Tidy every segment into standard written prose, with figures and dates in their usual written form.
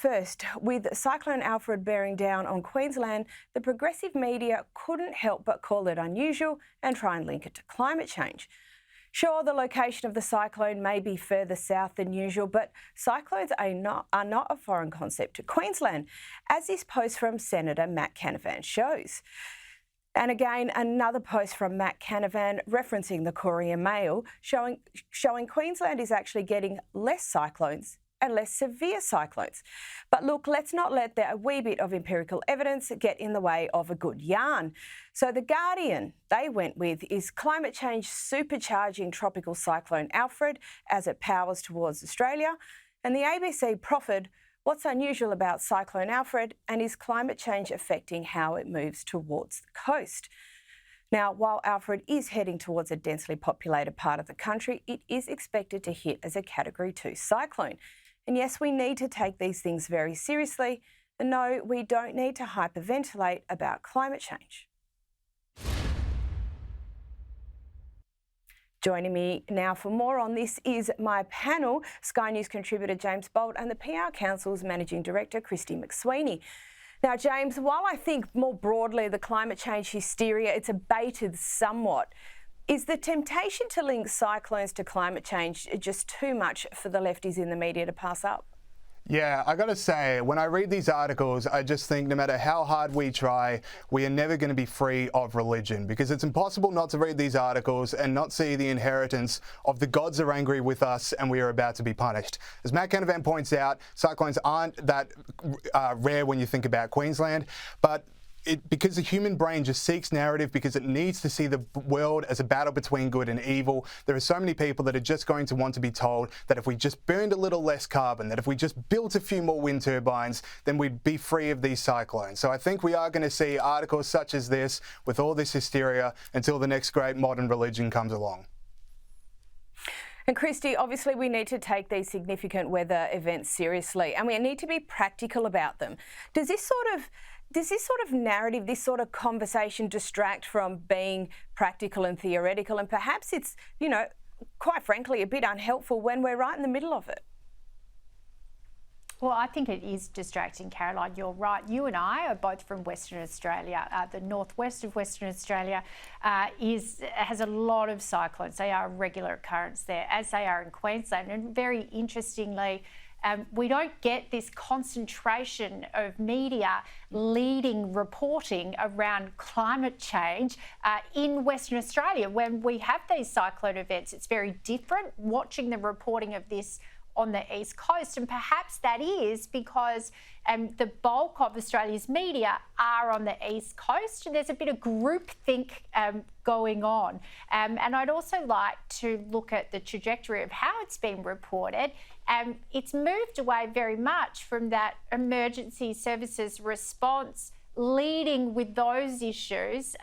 first, with Cyclone Alfred bearing down on Queensland, the progressive media couldn't help but call it unusual and try and link it to climate change. Sure, the location of the cyclone may be further south than usual, but cyclones are not a foreign concept to Queensland, as this post from Senator Matt Canavan shows. And again, another post from Matt Canavan referencing the Courier Mail, showing Queensland is actually getting less cyclones and less severe cyclones. But look, let's not let a wee bit of empirical evidence get in the way of a good yarn. So The Guardian they went with is climate change supercharging tropical cyclone Alfred as it powers towards Australia. And the ABC proffered, what's unusual about Cyclone Alfred, and is climate change affecting how it moves towards the coast? Now, while Alfred is heading towards a densely populated part of the country, it is expected to hit as a Category 2 cyclone. And yes, we need to take these things very seriously. And no, we don't need to hyperventilate about climate change. Joining me now for more on this is my panel, Sky News contributor James Bolt and the PR Council's Managing Director, Christy McSweeney. Now, James, while I think more broadly the climate change hysteria, it's abated somewhat, is the temptation to link cyclones to climate change just too much for the lefties in the media to pass up? Yeah, I got to say, when I read these articles, I just think no matter how hard we try, we are never going to be free of religion, because it's impossible not to read these articles and not see the inheritance of the gods are angry with us and we are about to be punished. As Matt Canavan points out, cyclones aren't that rare when you think about Queensland, but because the human brain just seeks narrative, because it needs to see the world as a battle between good and evil, there are so many people that are just going to want to be told that if we just burned a little less carbon, that if we just built a few more wind turbines, then we'd be free of these cyclones. So I think we are going to see articles such as this with all this hysteria until the next great modern religion comes along. And Christy, obviously we need to take these significant weather events seriously, and we need to be practical about them. Does this sort of narrative, this sort of conversation distract from being practical and theoretical? And perhaps it's, quite frankly, a bit unhelpful when we're right in the middle of it. Well, I think it is distracting, Caroline. You're right. You and I are both from Western Australia. The northwest of Western Australia has a lot of cyclones. They are a regular occurrence there, as they are in Queensland. And very interestingly, we don't get this concentration of media leading reporting around climate change in Western Australia. When we have these cyclone events, it's very different watching the reporting of this on the East Coast, and perhaps that is because the bulk of Australia's media are on the East Coast, and there's a bit of groupthink going on. And I'd also like to look at the trajectory of how it's been reported. It's moved away very much from that emergency services response, leading with those issues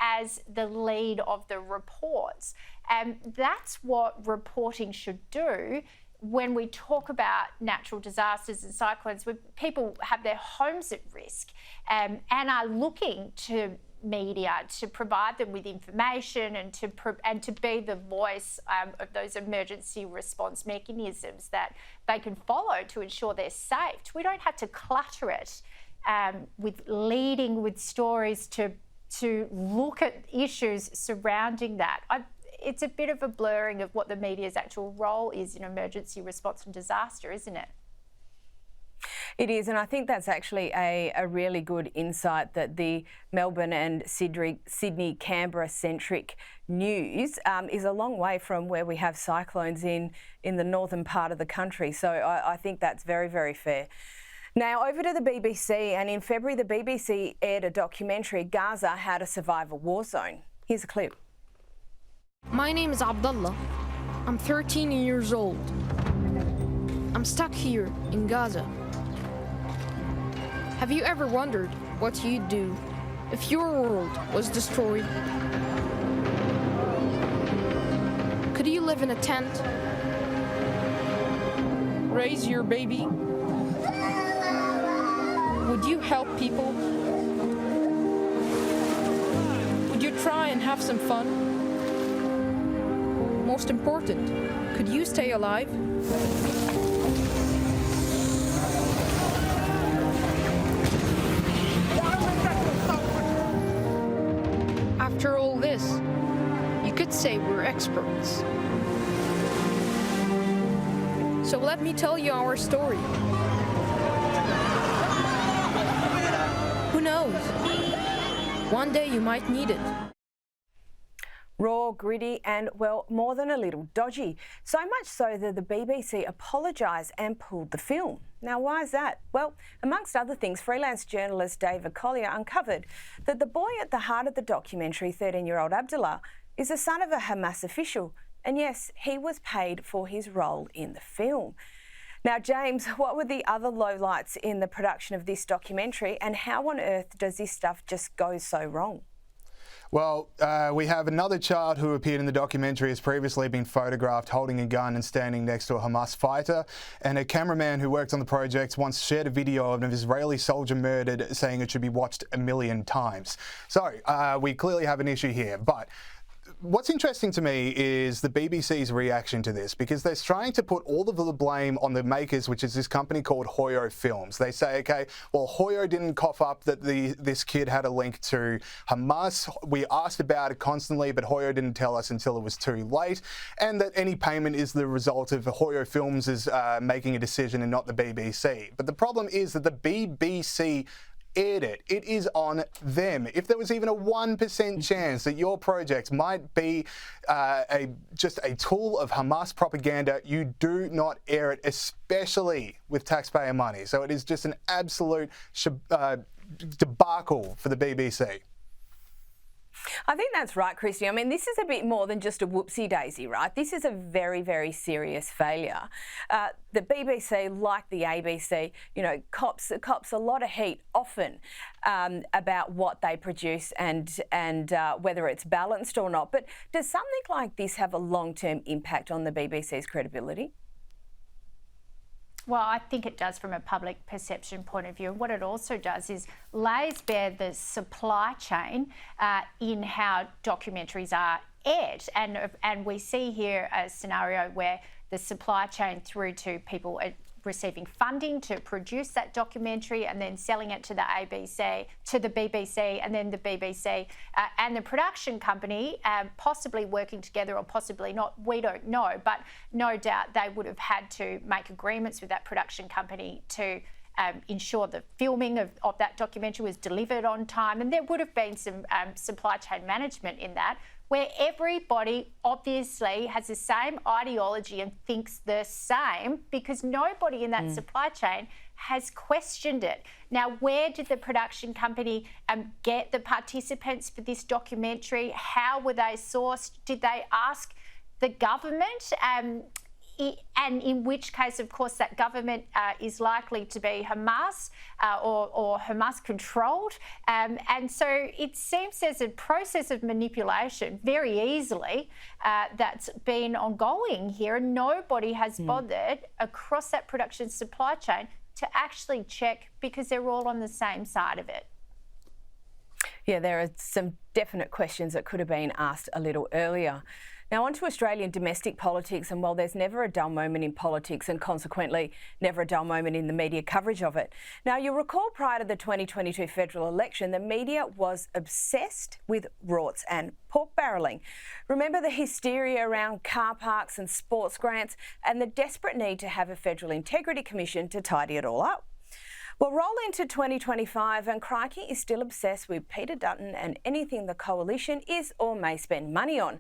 as the lead of the reports. And that's what reporting should do when we talk about natural disasters and cyclones, where people have their homes at risk and are looking to media to provide them with information and to be the voice of those emergency response mechanisms that they can follow to ensure they're safe. We don't have to clutter it with leading with stories to look at issues surrounding that. It's a bit of a blurring of what the media's actual role is in emergency response and disaster, isn't it? It is, and I think that's actually a really good insight, that the Melbourne and Sydney, Canberra-centric news is a long way from where we have cyclones in the northern part of the country. So I think that's very, very fair. Now, over to the BBC, and in February, the BBC aired a documentary, Gaza, How to Survive a War Zone. Here's a clip. My name is Abdullah. I'm 13 years old. I'm stuck here in Gaza. Have you ever wondered what you'd do if your world was destroyed? Could you live in a tent? Raise your baby? Would you help people? Would you try and have some fun? Most important, could you stay alive? say we're experts. So let me tell you our story. Who knows? One day you might need it. Raw, gritty and, well, more than a little dodgy. So much so that the BBC apologised and pulled the film. Now, why is that? Well, amongst other things, freelance journalist David Collier uncovered that the boy at the heart of the documentary, 13-year-old Abdullah, is the son of a Hamas official. And yes, he was paid for his role in the film. Now, James, what were the other lowlights in the production of this documentary, and how on earth does this stuff just go so wrong? Well, we have another child who appeared in the documentary has previously been photographed holding a gun and standing next to a Hamas fighter, and a cameraman who worked on the project once shared a video of an Israeli soldier murdered, saying it should be watched 1 million times. So we clearly have an issue here, but what's interesting to me is the BBC's reaction to this, because they're trying to put all of the blame on the makers, which is this company called Hoyo Films. They say, okay, well, Hoyo didn't cough up that this kid had a link to Hamas. We asked about it constantly, but Hoyo didn't tell us until it was too late, and that any payment is the result of Hoyo Films is making a decision and not the BBC. But the problem is that the BBC aired it. It is on them. If there was even a 1% chance that your project might be just a tool of Hamas propaganda, you do not air it, especially with taxpayer money. So it is just an absolute debacle for the BBC. I think that's right, Christy. I mean, this is a bit more than just a whoopsie-daisy, right? This is a very, very serious failure. The BBC, like the ABC, you know, cops a lot of heat often about what they produce and whether it's balanced or not. But does something like this have a long-term impact on the BBC's credibility? Well, I think it does from a public perception point of view. And what it also does is lays bare the supply chain in how documentaries are aired. And we see here a scenario where the supply chain through to people receiving funding to produce that documentary and then selling it to the BBC, and then the BBC and the production company possibly working together or possibly not, we don't know, but no doubt they would have had to make agreements with that production company to ensure the filming of that documentary was delivered on time, and there would have been some supply chain management in that, where everybody obviously has the same ideology and thinks the same, because nobody in that supply chain has questioned it. Now, where did the production company get the participants for this documentary? How were they sourced? Did they ask the government? And in which case, of course, that government is likely to be Hamas or Hamas controlled. And so it seems there's a process of manipulation very easily that's been ongoing here, and nobody has bothered across that production supply chain to actually check, because they're all on the same side of it. Yeah, there are some definite questions that could have been asked a little earlier. Now, on to Australian domestic politics, and while there's never a dull moment in politics and consequently never a dull moment in the media coverage of it. Now, you'll recall prior to the 2022 federal election, the media was obsessed with rorts and pork barrelling. Remember the hysteria around car parks and sports grants and the desperate need to have a Federal Integrity Commission to tidy it all up? Well, roll into 2025 and crikey is still obsessed with Peter Dutton and anything the coalition is or may spend money on.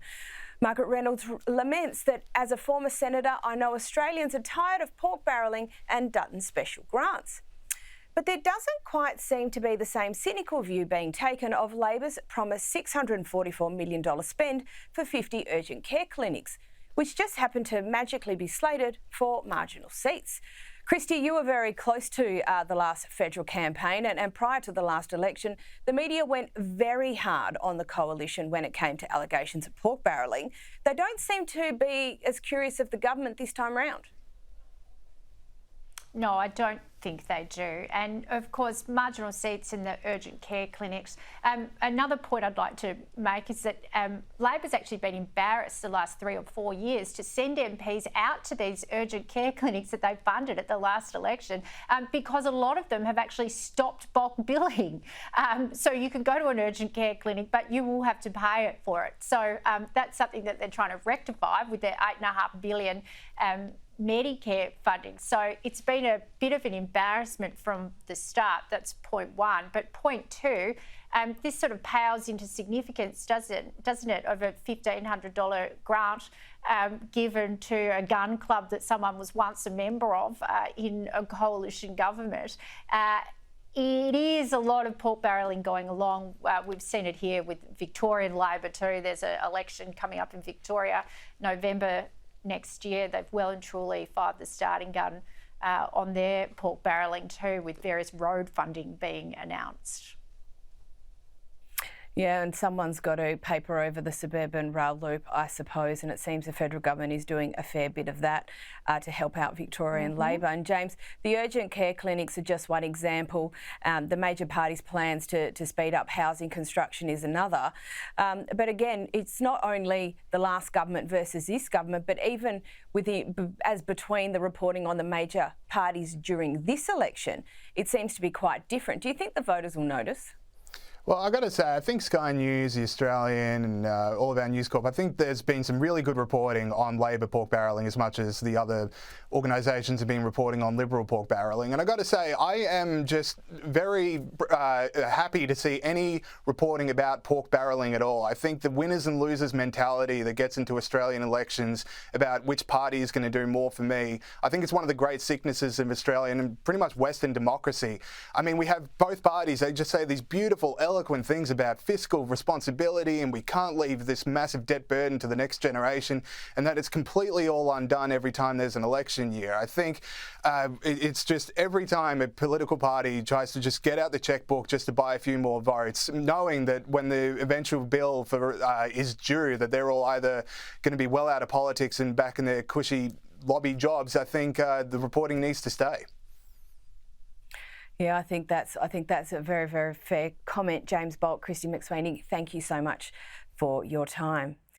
Margaret Reynolds laments that as a former senator, I know Australians are tired of pork barrelling and Dutton's special grants. But there doesn't quite seem to be the same cynical view being taken of Labor's promised $644 million spend for 50 urgent care clinics, which just happened to magically be slated for marginal seats. Christy, you were very close to the last federal campaign, and prior to the last election, the media went very hard on the coalition when it came to allegations of pork barrelling. They don't seem to be as curious of the government this time round. No, I don't think they do. And of course, marginal seats in the urgent care clinics. Another point I'd like to make is that Labor's actually been embarrassed the last 3 or 4 years to send MPs out to these urgent care clinics that they funded at the last election, because a lot of them have actually stopped bulk billing. So you can go to an urgent care clinic, but you will have to pay it for it. So that's something that they're trying to rectify with their $8.5 billion Medicare funding. So it's been a bit of an embarrassment from the start. That's point one. But point two, this sort of pales into significance, doesn't it, of a $1,500 grant given to a gun club that someone was once a member of in a coalition government. It is a lot of pork barrelling going along. We've seen it here with Victorian Labor too. There's an election coming up in Victoria, November next year. They've well and truly fired the starting gun on their pork barrelling too, with various road funding being announced. Yeah, and someone's got to paper over the suburban rail loop, I suppose, and it seems the federal government is doing a fair bit of that to help out Victorian Labor. And James, the urgent care clinics are just one example. The major parties' plans to speed up housing construction is another. But again, it's not only the last government versus this government, but even as between the reporting on the major parties during this election, it seems to be quite different. Do you think the voters will notice? Well, I've got to say, I think Sky News, The Australian and all of our News Corp, I think there's been some really good reporting on Labor pork barrelling as much as the other organisations have been reporting on Liberal pork barrelling. And I've got to say, I am just very happy to see any reporting about pork barrelling at all. I think the winners and losers mentality that gets into Australian elections about which party is going to do more for me, I think it's one of the great sicknesses of Australian and pretty much Western democracy. I mean, we have both parties, they just say these beautiful, eloquent things about fiscal responsibility and we can't leave this massive debt burden to the next generation, and that it's completely all undone every time there's an election year. I think it's just every time a political party tries to just get out the checkbook just to buy a few more votes, knowing that when the eventual bill for is due, that they're all either going to be well out of politics and back in their cushy lobby jobs. I think the reporting needs to stay. Yeah, I think that's a very, very fair comment. James Bolt, Christy McSweeney, thank you so much for your time.